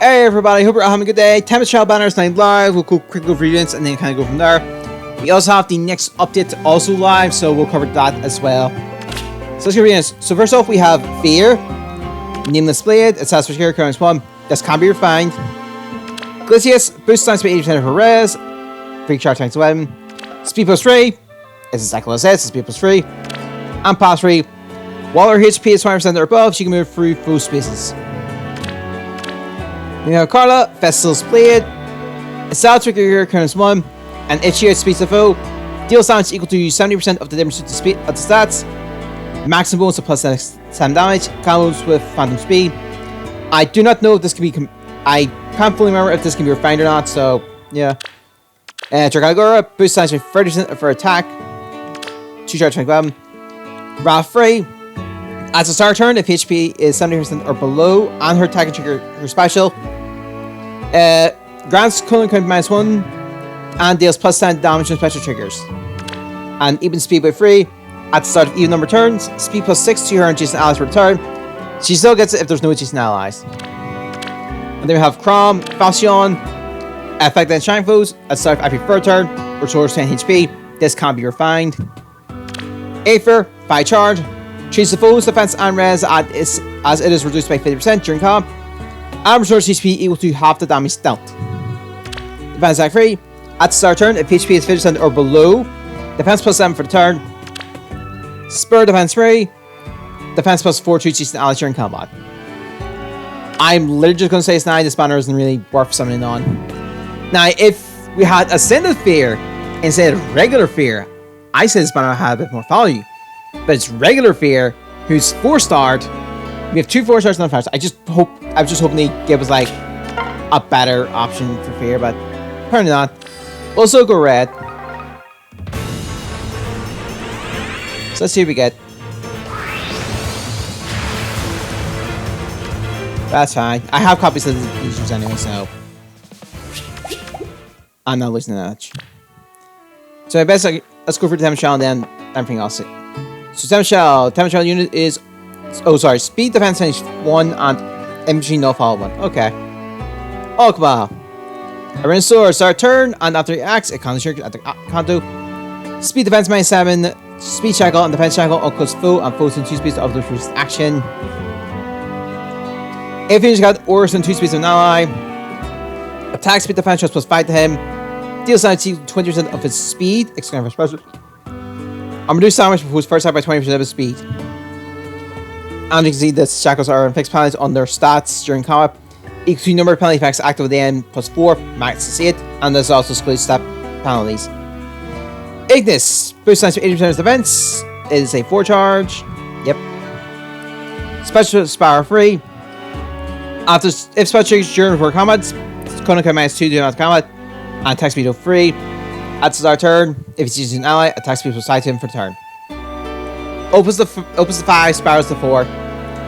Hey everybody, hope you're all having a good day. Tempest banners 9 live. We'll go quick over events and then kind of go from there. We also have the next update also live, so we'll cover that as well. So let's get reading this. So first off, we have Fear, Nameless Blade. It says for here, current 1. This can be refined. Glacius, boost times by 80% of her res. Free charge tanks weapon. Speed plus 3. It's exactly what it says, it's speed plus 3. And pass 3. While her HP is 20% or above, she can move through full spaces. We have Carla, Vessel's Blade. A style trigger here, current 1. And if she outspeeds the foe, deals damage equal to 70% of the difference to the speed of the stats. Maximum bonus of plus 7 damage. Combos with Phantom Speed. I do not know if this can be. I can't fully remember if this can be refined or not, so yeah. Dragagora, boost damage by 30% of her attack. 2 charge tank weapon. Wrath Frey. As a start turn, if HP is 70% or below, and her attack and trigger her special, grants colon count -1 and deals plus 10 damage on special triggers. And even speed by 3 at the start of even number turns, speed plus 6 to her adjacent allies per turn. She still gets it if there's no adjacent allies. And then we have Crom, Falchion, effect and shine foes at the start of every third turn, restores 10 HP. This can't be refined. Aether, 5 charge. Treats the foe's defense and res as it is reduced by 50% during combat. And restores HP equal to half the damage dealt. Defense attack 3. At the start turn, if HP is 50% or below, defense plus 7 for the turn. Spur defense 3. Defense plus 4 to each allies during combat. I'm literally just going to say it's 9. This banner isn't really worth summoning on. Now, if we had Ascended Fear instead of regular Fear, I say this banner had a bit more value. But it's regular Fear, who's 4-starred. We have 2 4-stars on the first. I was just hoping they give us like a better option for Fear, but apparently not. Also go red. So let's see what we get. That's fine. I have copies of the users anyway, so I'm not losing that much. So I best let's go for the tempest shell and then everything else. So tempest shell unit is speed defense finish 1 and infantry no follow 1. Okay. Okma. A rin sword start turn and after it acts, it can't at the canto. Speed defense -7, speed shackle and defense shackle occurs foe and foes in 2 speeds of the first action. If you got orders in 2 speeds of an ally, attack speed defense plus 5 to him. Deals damage equal to 20% of his speed, excluding for special. I'm reduced damage before his first attack by 20% of his speed. And you can see the shackles are inflict penalties on their stats during combat. Equal to number of penalty effects active at the end plus 4, max is 8, and there's also excludes stat penalties. Ignis, boost damage for 80% of defense, is a 4 charge. Yep. Special Spire 3. If special triggers during before combat, Conan can -2 during after combat, and attack speed of 3. At the start turn, if it's using an ally, attack speed will side to him for the turn. Opens the 5, spirals the 4.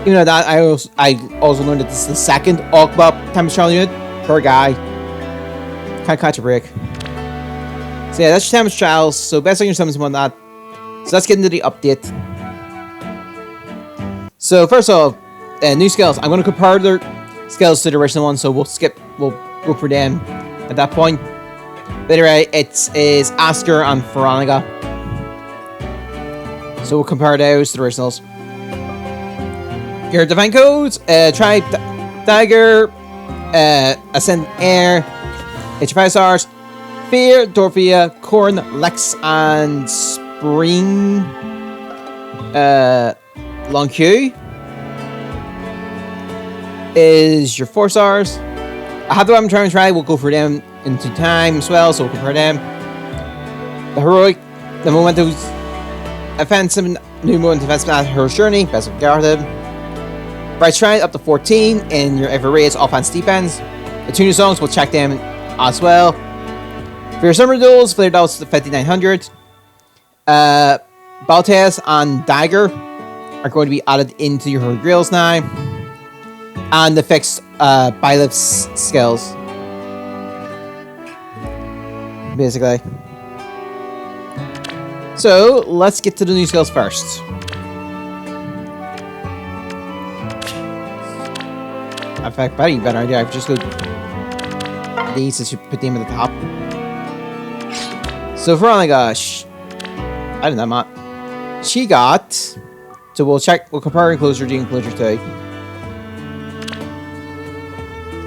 Even though that, I also learned that this is the second Okma tempest shell unit per guy. Can't catch a break. So yeah, that's your tempest shells. So best I can summon on that. So let's get into the update. So first off, new skills. I'm going to compare their skills to the original one, so we'll go for them at that point. But anyway, it is Asker and Veronica. So we'll compare those to the originals. Your divine codes, try Dagger, Ascend Air, H5 stars, Fear, Dorothea, Korn, Lex, and Spring, Long Q is your 4 stars. I have the one I'm trying to try, we'll go for them into time as well, so we'll compare them. The Heroic, the Momento's Offensive, new Moment Offensive at her journey, best of guarded. Bright Shrine up to 14 in your every race, offense, defense. The 2 new songs, we'll check them as well. For your summer duels, flare duels to 5900. Baltes and Dagger are going to be added into your grills now. And the fixed Bylif's skills. Basically. So, let's get to the new skills first. In fact, probably better idea. I just go these since you put them at the top. So for only gosh, I don't know, Matt. She got. So we'll check. We'll compare enclosure to enclosure 2.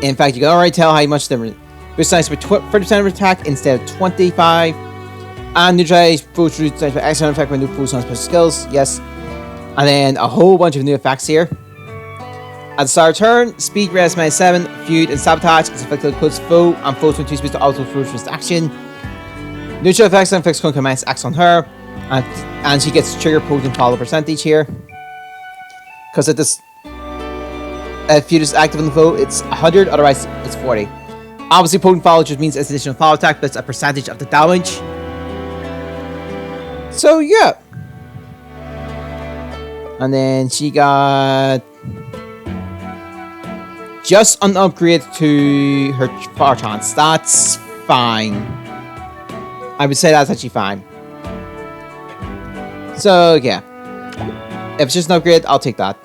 In fact, you can already tell how much different. Besides, with 30% of attack instead of 25, and neutralize foes through excellent effect when new foes on special skills. Yes, and then a whole bunch of new effects here. At the start of turn, speed res -7, feud and sabotage is affected with close foe and foes with 2 speeds to auto foes first action. Neutral effects and effects can -X on her, and she gets trigger potent follow percentage here. Because if this feud is active on the foe, it's 100, otherwise it's 40. Obviously, potent follow just means it's additional follow attack, but it's a percentage of the damage. So yeah. And then she got just an upgrade to her fire chance. That's fine. I would say that's actually fine. So yeah. If it's just an upgrade, I'll take that.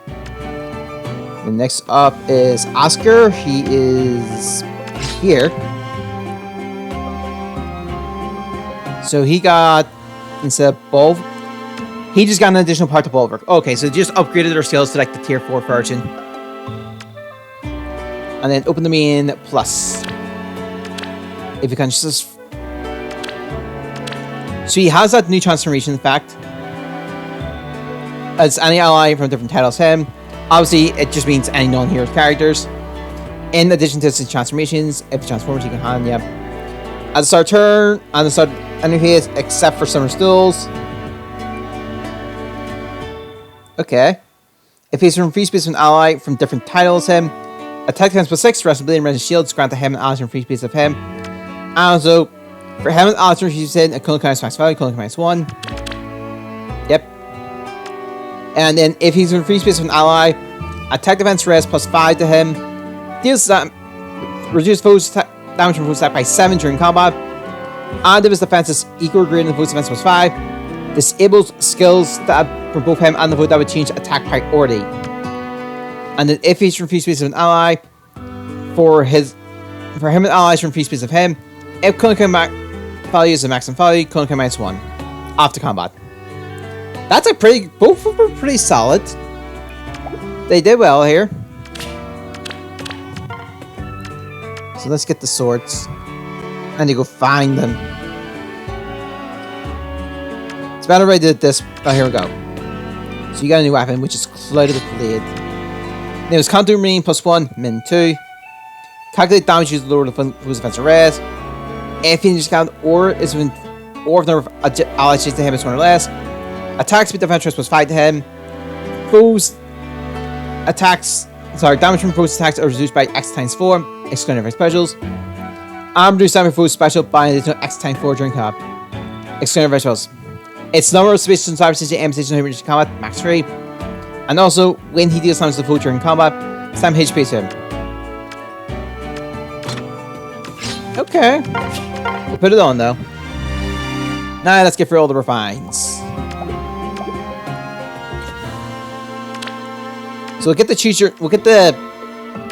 The next up is Oscar. He is here. So he got, instead of Bulb, he just got an additional part to Bulwark. Okay, so just upgraded their skills to like the tier 4 version. And then open them in plus. If you can just... So he has that new transformation effect. As any ally from different titles him. Obviously, it just means any non-hero characters. In addition to his transformations, if he transforms, he can hand, yeah. At the start of turn, and the start of any phase, except for summer stools. Okay. If he's from free space with an ally from different titles him, attack defense +6, rest ability and rest shields granted him and allies from free space of him. And also, for him and allies from free space, a cooling max value, cooling -1. Yep. And then if he's in free space with an ally, attack defense rest +5 to him. Deals reduce foes damage from foes attack by 7 during combat. And if his defense is equal or greater than foes defense +5, disables skills that for both him and the foe that would change attack priority. And then if he's from free space of an ally, for him and allies from free space of him, if cooling max value is a maximum value, cooling -1 after combat. That's a both of them are pretty solid. They did well here. So let's get the swords. And you go find them. It's better if I did this. Oh, here we go. So you got a new weapon, which is Cloud of the Blade. Name is Contour Marine +1, min 2. Calculate damage used to lower the foe's defensive res. If you just count or if the number of allies chasing him is 1 or less. Attack speed defense res +5 to him. Foes attacks. Sorry, damage from foes attacks are reduced by X times 4, excluding effect specials. And reduce damage from foes special by an additional X times 4 during combat, excluding effect specials. Its number of spaces and cyber station aim station during combat, max 3. And also, when he deals damage to the foe during combat, same HP to him. Okay. We'll put it on though. Now let's get through all the refines. So we'll get the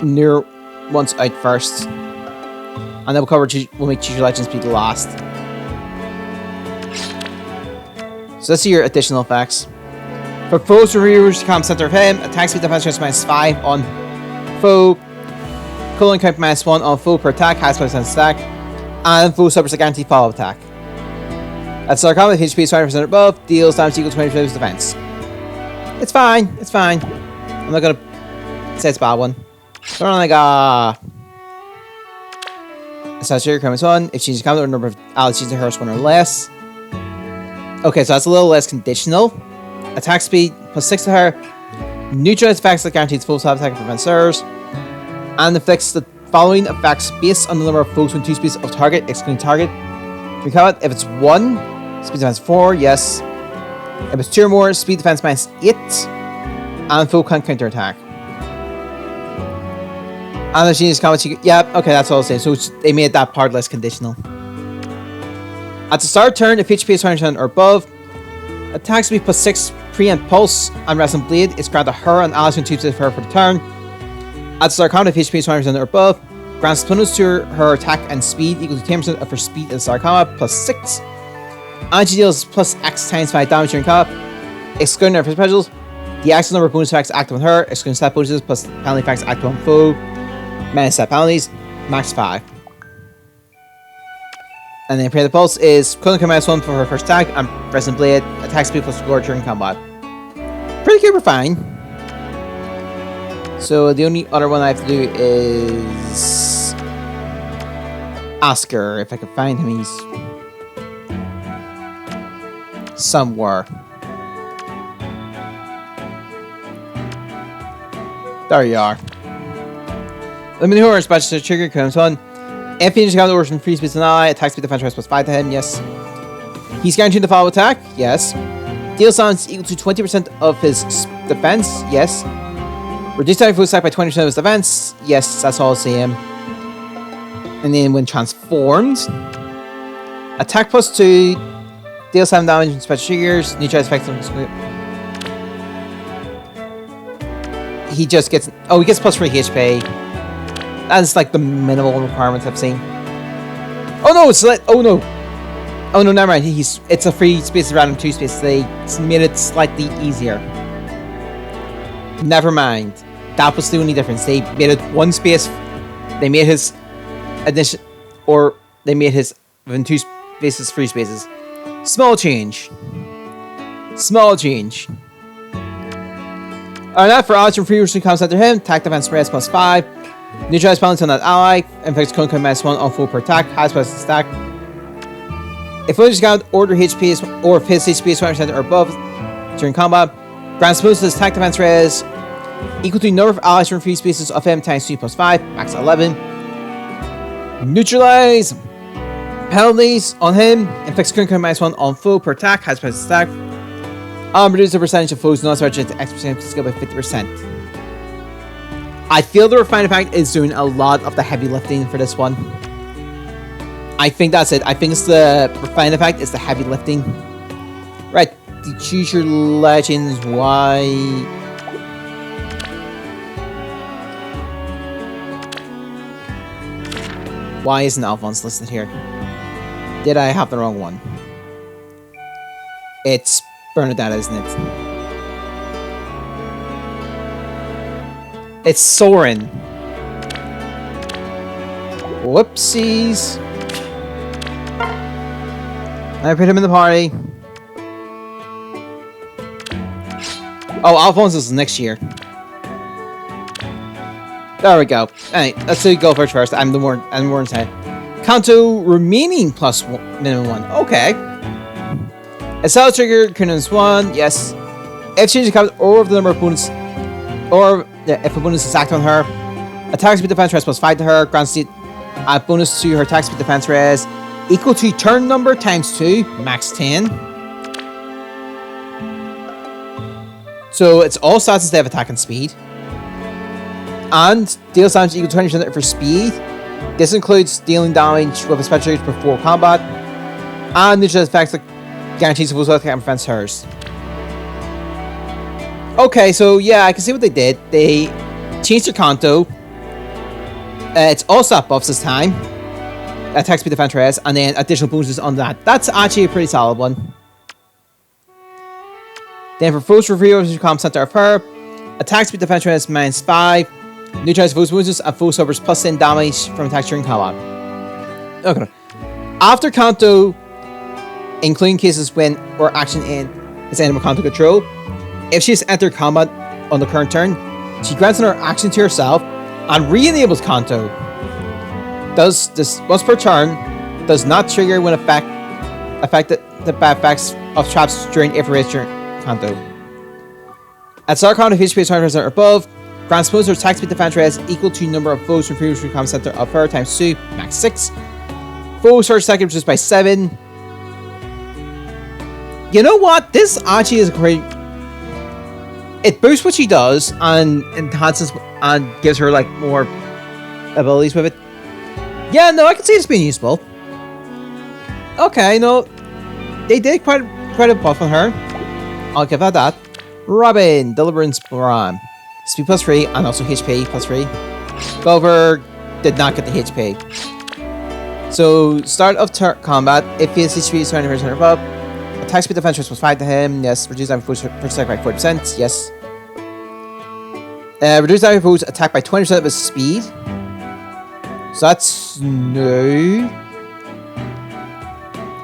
newer ones out first. And then we'll make Choose Your Legends be the last. So let's see your additional effects. For foes to reach the command center of him, attack speed defense rest -5 on foe. Cooling count -1 on foe per attack, has +10 stack. And foe suffers a guaranteed follow attack. At start combat, HP is 5% above, deals damage equal to 20% of his defense. It's fine, it's fine. I'm not gonna say it's a bad one. So we're like, so here comes on. If she's combat, or number of allies using her 1 or less. Okay, so that's a little less conditional. Attack speed +6 to her. Neutralize effects that guarantees full self attack and prevent serves. And affects the following effects based on the number of foes when 2 speeds of target, excluding target. If it's 1, speed defense 4, yes. If it's 2 or more, speed defense -8. And foe can counter attack. And if she needs combat, yeah, okay, that's all I'll say. So they made that part less conditional. At the start of turn, if HP is 100% or above, attack speed +6 pre and pulse and rest and blade is granted her and allies can choose her for the turn. At the start combat, if HP is 20% or above, grants bonus to her attack and speed equal to 10% of her speed at the start combat, plus 6. And she deals plus X times 5 damage during combat, excluding her specials. The actual number of bonus effects active on her, excluding stat bonuses, plus penalty effects active on foe, minus stat penalties, max 5. And then Pray the Pulse is Cooling minus 1 for her first attack, and Resonant Blade attack speed plus score during combat. Pretty good, we're fine. So the only other one I have to do is ask her if I can find him. He's somewhere. There you are. Limited Horror Special to trigger comes on. If he counter orders from free space and ally, attack speed defense plus 5 to him, yes. He's guaranteed to follow attack, yes. Deal sounds equal to 20% of his defense, yes. Reduce attack full attack by 20% of his defense, yes, that's all I'll see him. And then when transformed, attack plus 2, deal 7 damage and special triggers, neutralize effects on he just gets, he gets plus 3 HP. That's like the minimal requirements I've seen. Oh no, oh no, never mind. It's a free spaces rather than 2 spaces. They made it slightly easier. Never mind. That was the only difference. They made it 1 space. They made his addition, or they made his within 2 spaces free spaces. Small change. Small change. Alright, now for odds from free which comes after him, attack defense spreads plus 5. Neutralize penalty on that ally, inflicts counter minus 1 on foe per attack, highest plus stack. If villagers count order HP is, or if his HP is 20% or above during combat, grants boost his attack defense res equal to the number of allies from free spaces of him times 2 plus 5, max 11. Neutralize penalties on him, inflicts counter minus 1 on foe per attack, highest plus stack. Reduce the percentage of foes not subject to X% skill by 50%. I feel the Refined Effect is doing a lot of the heavy lifting for this one. I think that's it. I think it's the Refined Effect is the heavy lifting. Right, the choose your legends. Why isn't Alphonse listed here? Did I have the wrong one? It's Bernadette, isn't it? It's Soren. Whoopsies. I put him in the party. Oh, Alphonse is next year. There we go. Alright, let's do go first. I'm more inside. Kanto remaining plus minimum 1. Okay. A cell trigger, Kunan's 1, yes. If changes comes or the number of opponents, or if a bonus is active on her, attack speed defense res plus 5 to her, grants the bonus to her attack speed defense res equal to turn number times 2, max 10. So it's all stats instead of attack and speed. And deals damage equal to 20% for speed. This includes dealing damage with a special trigger before combat, and neutral effects that guarantees full attack and prevents hers. Okay, so yeah, I can see what they did. They changed their Kanto. It's all stat buffs this time. Attack speed defense res, and then additional bonuses on that. That's actually a pretty solid one. Then for foes reveals you come center of her. Attack speed defense res minus 5. Neutralize foes bonuses and foe suffers plus 10 damage from attacks during combat. Okay. After Kanto, including cases when or action in is enemy Kanto control, if she's entered combat on the current turn, she grants another action to herself and re-enables Kanto. Does this once per turn, does not trigger when affected the bad effects of traps during infrared during Kanto. At start count of HP 20% or above, grants bonus or attack speed defense res equal to number of foes from previous combat center of her times 2, max 6. Foes first second reduced by 7. You know what? This actually is great. It boosts what she does and enhances and gives her like more abilities with it. Yeah, no, I can see it's being useful. Okay, no, they did quite a buff on her. I'll give her that. Robin, Deliverance Bram. speed plus 3, and also HP plus 3. However, did not get the HP. So, start of combat, if his HP is 20% or above, attack speed defense plus 5 to him, yes. Reduce damage foes first attack by 40%, yes. Reduce damage foes attack by 20% of his speed. So that's no.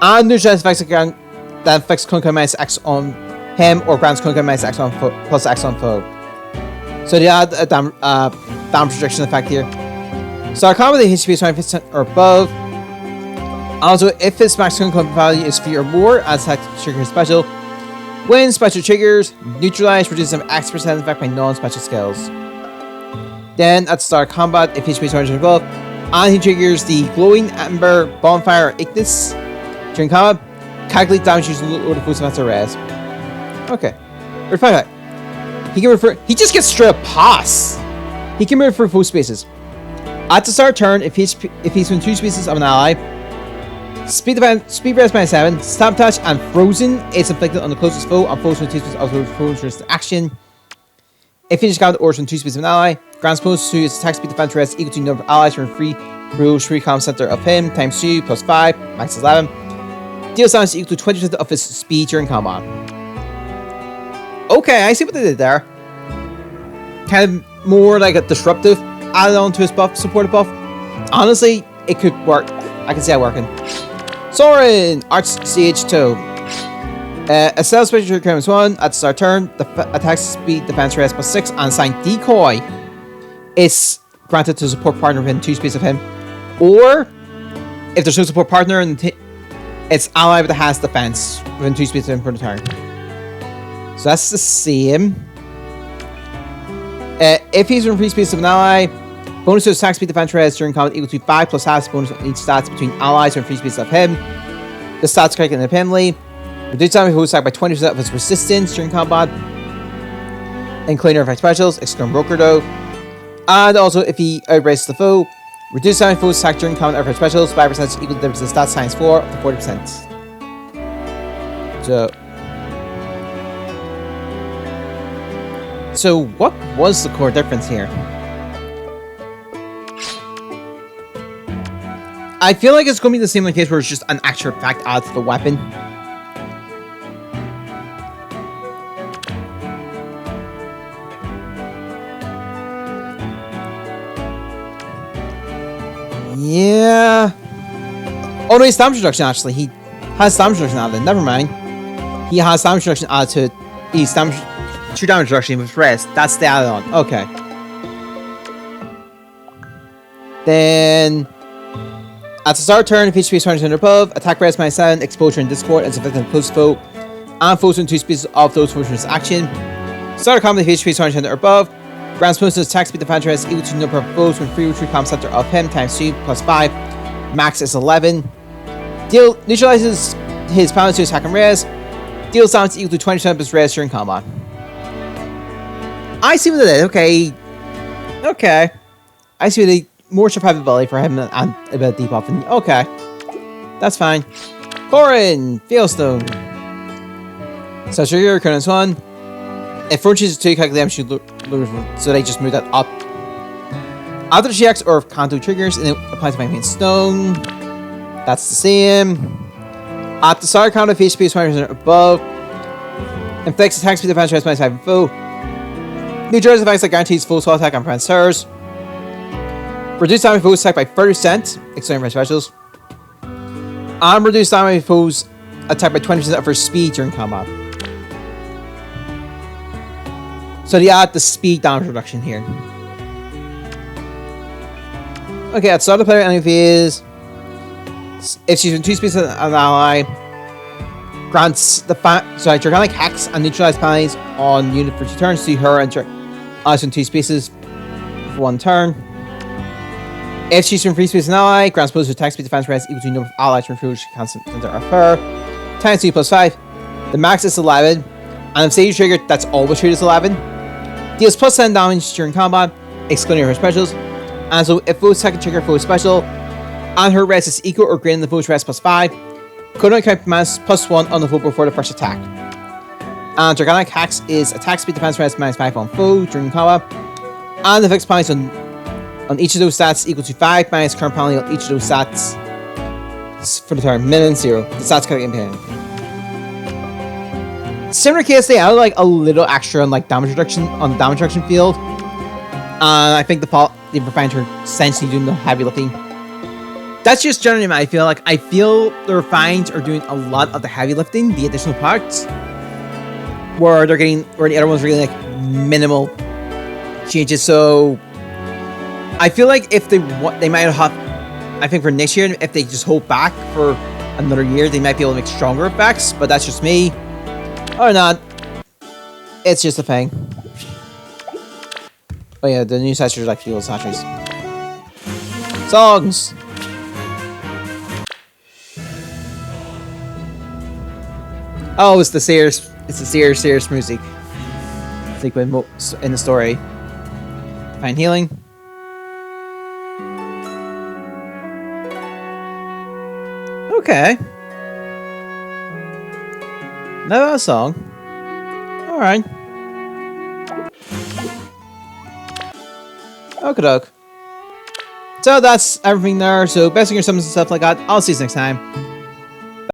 And there's just effects that affects Kunkai minus X on him or grants Kunkai minus X on plus X on foe. So they add a damage reduction effect here. So our combat HP is 20% or above. Also, if his max Kunkai value is 3 or more, as attack trigger special. When special triggers, neutralize, reduce some X% effect by non-special skills. Then at start combat, if HP is 20% or above, and he triggers the glowing ember bonfire or Ignis during combat, calculate damage using load of foes and rest. Okay. Reflect that. He can refer. He just gets straight up pass. He can move for full spaces. At the start turn, if he's within 2 spaces of an ally, speed rest minus 7, stab touch, and frozen is inflicted on the closest foe and foes within 2 spaces of the frozen action. If he just got the orders from 2 spaces of an ally, grants bonus to his attack speed defense rest equal to the number of allies from free rules free comm center of him times 2 plus 5 max is 11. Deals damage equal to 20% of his speed during combat. Okay, I see what they did there. Kind of more like a disruptive added on to his buff, supportive buff. Honestly, it could work. I can see it working. Soren, Arch Stage 2. A cell special trigger 1 at the start turn. The attack speed defense rest plus 6 and assigned decoy is granted to support partner within 2 spaces of him. Or if there's no support partner and it's ally that has defense within 2 spaces of him for the turn. So that's the same. If he's within 3 spaces of an ally, bonus to his attack speed defense rest during combat equal to 5 plus half bonus on each stats between allies within 3 spaces of him. The stats calculated independently. Reduce damage foes attack by 20% of his resistance during combat. Including effect specials, excluding broker though. And also if he outraces the foe, reduce damage foes attack during combat effect specials 5% equal to the stats times 4 up to 40%. So what was the core difference here? I feel like it's going to be the same case where it's just an actual fact added to the weapon. Yeah. Oh no, he's damage reduction actually. He has damage reduction added. Never mind. He has damage reduction added to it. He's damage 2 damage reduction with rest. That's the add-on. Okay. Then at the start turn, if HP is 20% or above, attack rest minus 7, exposure and discord as affected close foe, and foes in 2 spaces of those foes from this action. Start combat if HP is 20% or above. Grants bonus to attack speed defense rest equal to the number of foes from free retreat comm center of him times 2 plus 5. Max is 11. Neutralizes his opponent to attack and rest. Deals damage equal to 20% of his rest during combat. I see what they did. Okay. I see what they more survivability for him and a bit of debuffing. Okay. That's fine. Corin, Failstone. So trigger occurrence 1. If front chooses 2, calculate damage should lose, so they just move that up. After the GX or Kanto triggers, and it applies to my main stone. That's the same. At the start count of HP is 20% above. Inflicts attack speed defense rest minus 5 and foe. Neutralizes effects that guarantees full sword attack on friend serves. Reduce damage foes attack by 30%, excluding red specials. And reduce damage foes attack by 20% of her speed during combat. So they add the speed damage reduction here. Okay, at start of the player enemy phase, if she's in 2 spaces of an ally, grants the Draconic Hex and neutralize penalties on unit for 2 turns to her and allies in 2 spaces for 1 turn. If she's from 3 spaces of an ally, grants bonus to attack speed defense rest equal to the number of allies from free constant center of her. Times 2 plus 5. The max is 11. And if stage trigger, that's always treated as 11. Deals plus 10 damage during combat, excluding her specials. And so if foe's second trigger foe's special, and her rest is equal or greater than the foe's rest plus 5, could not count minus plus 1 on the foe before the first attack. And Dragonic Hacks is attack speed, defense, rest, -5 on foe during combat. And the fixed penalties on each of those stats equal to 5 minus current penalty on each of those stats for the turn. Min 0. The stats kind of impact. Similar case, they added like a little extra on like damage reduction on the damage reduction field. And I think the refined her essentially doing the heavy lifting. That's just generally my feel. Like I feel the refined are doing a lot of the heavy lifting, the additional parts, where the other ones are getting like minimal changes. So I feel like if they might have, I think for next year, if they just hold back for another year, they might be able to make stronger effects. But that's just me. Or not. It's just a thing. Oh yeah, the new saturated like fuel saturates. Songs! Oh, it's the Sears music. Sequence in the story. Fine healing. Okay. Another song. Alright. Okie doke. So that's everything there. So best of your summons and stuff like that. I'll see you next time.